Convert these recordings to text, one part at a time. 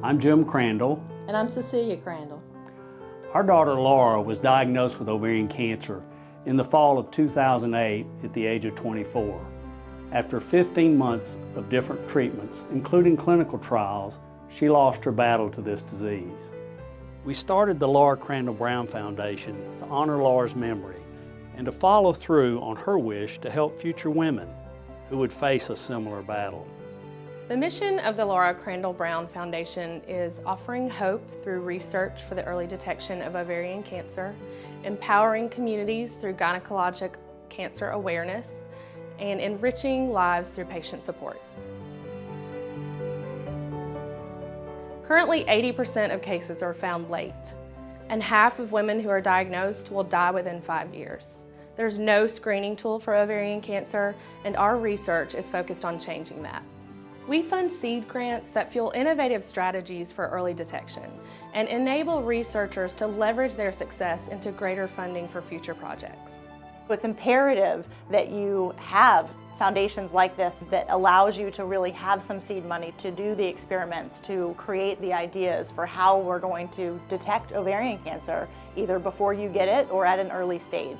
I'm Jim Crandall. And I'm Cecilia Crandall. Our daughter Laura was diagnosed with ovarian cancer in the fall of 2008 at the age of 24. After 15 months of different treatments, including clinical trials, she lost her battle to this disease. We started the Laura Crandall Brown Foundation to honor Laura's memory and to follow through on her wish to help future women who would face a similar battle. The mission of the Laura Crandall Brown Foundation is offering hope through research for the early detection of ovarian cancer, empowering communities through gynecologic cancer awareness, and enriching lives through patient support. Currently, 80% of cases are found late, and half of women who are diagnosed will die within 5 years. There's no screening tool for ovarian cancer, and our research is focused on changing that. We fund seed grants that fuel innovative strategies for early detection and enable researchers to leverage their success into greater funding for future projects. It's imperative that you have foundations like this that allows you to really have some seed money to do the experiments, to create the ideas for how we're going to detect ovarian cancer, either before you get it or at an early stage.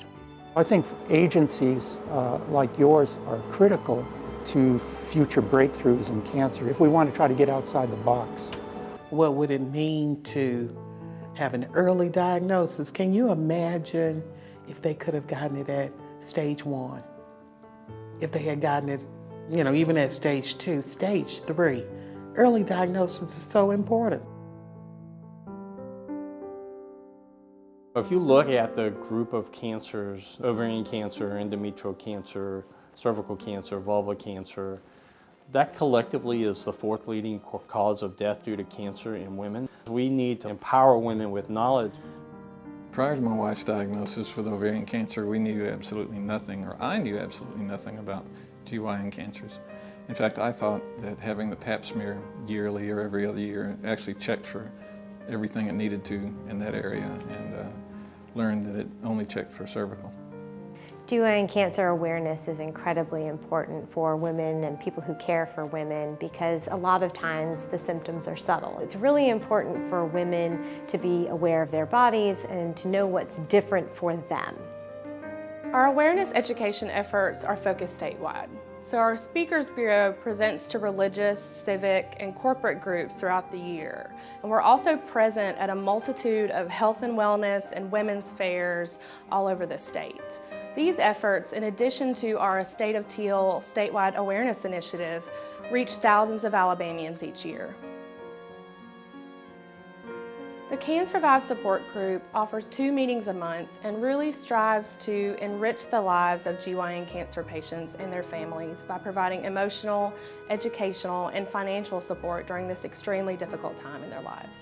I think agencies like yours are critical to future breakthroughs in cancer if we want to try to get outside the box. What would it mean to have an early diagnosis? Can you imagine if they could have gotten it at stage 1? If they had gotten it, even at stage 2, stage 3. Early diagnosis is so important. If you look at the group of cancers, ovarian cancer, endometrial cancer, cervical cancer, vulva cancer, that collectively is the 4th leading cause of death due to cancer in women. We need to empower women with knowledge. Prior to my wife's diagnosis with ovarian cancer, we knew absolutely nothing, or I knew absolutely nothing about GYN cancers. In fact, I thought that having the pap smear yearly or every other year actually checked for everything it needed to in that area, and learned that it only checked for cervical. GYN cancer awareness is incredibly important for women and people who care for women because a lot of times the symptoms are subtle. It's really important for women to be aware of their bodies and to know what's different for them. Our awareness education efforts are focused statewide. So our Speakers Bureau presents to religious, civic, and corporate groups throughout the year. And we're also present at a multitude of health and wellness and women's fairs all over the state. These efforts, in addition to our Estate of Teal statewide awareness initiative, reach thousands of Alabamians each year. The Can Survive Support Group offers 2 meetings a month and really strives to enrich the lives of GYN cancer patients and their families by providing emotional, educational, and financial support during this extremely difficult time in their lives.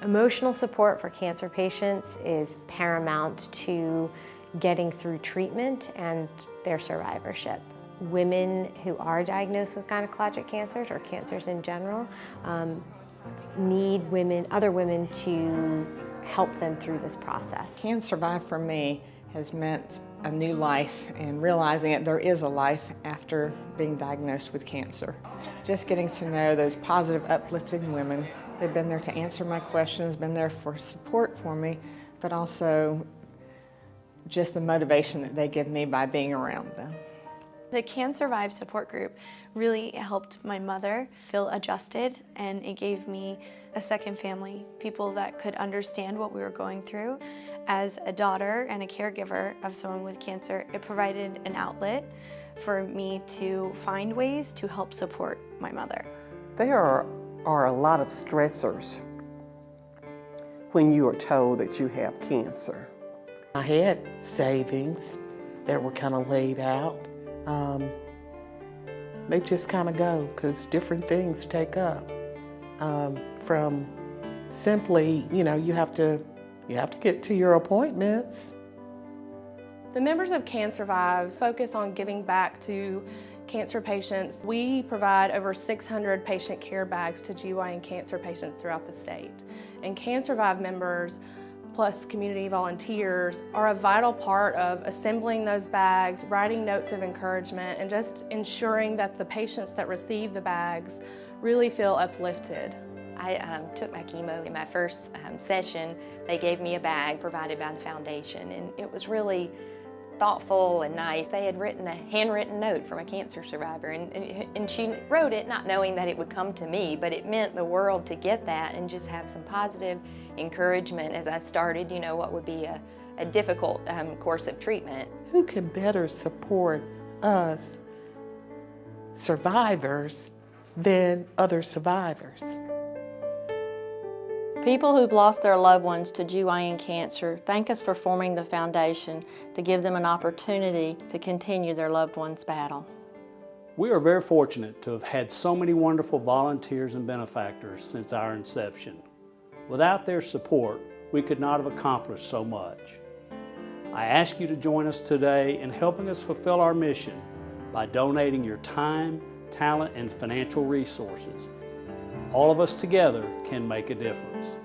Emotional support for cancer patients is paramount to getting through treatment and their survivorship. Women who are diagnosed with gynecologic cancers or cancers in general need other women to help them through this process. Can Survive for me has meant a new life and realizing that there is a life after being diagnosed with cancer. Just getting to know those positive, uplifting women who've been there to answer my questions, been there for support for me, but also just the motivation that they give me by being around them. The Can Survive support group really helped my mother feel adjusted, and it gave me a second family, people that could understand what we were going through. As a daughter and a caregiver of someone with cancer, it provided an outlet for me to find ways to help support my mother. There are a lot of stressors when you are told that you have cancer. I had savings that were kind of laid out. They just kind of go because different things take up. From simply, you have to get to your appointments. The members of Can Survive focus on giving back to cancer patients. We provide over 600 patient care bags to GYN cancer patients throughout the state. And Can Survive members plus community volunteers are a vital part of assembling those bags, writing notes of encouragement, and just ensuring that the patients that receive the bags really feel uplifted. I took my chemo in my first session. They gave me a bag provided by the foundation, and it was really thoughtful and nice. They had written a handwritten note from a cancer survivor, and she wrote it not knowing that it would come to me, but it meant the world to get that and just have some positive encouragement as I started, you know, what would be a difficult course of treatment. Who can better support us survivors than other survivors? People who've lost their loved ones to GYN cancer thank us for forming the foundation to give them an opportunity to continue their loved one's battle. We are very fortunate to have had so many wonderful volunteers and benefactors since our inception. Without their support, we could not have accomplished so much. I ask you to join us today in helping us fulfill our mission by donating your time, talent, and financial resources. All of us together can make a difference.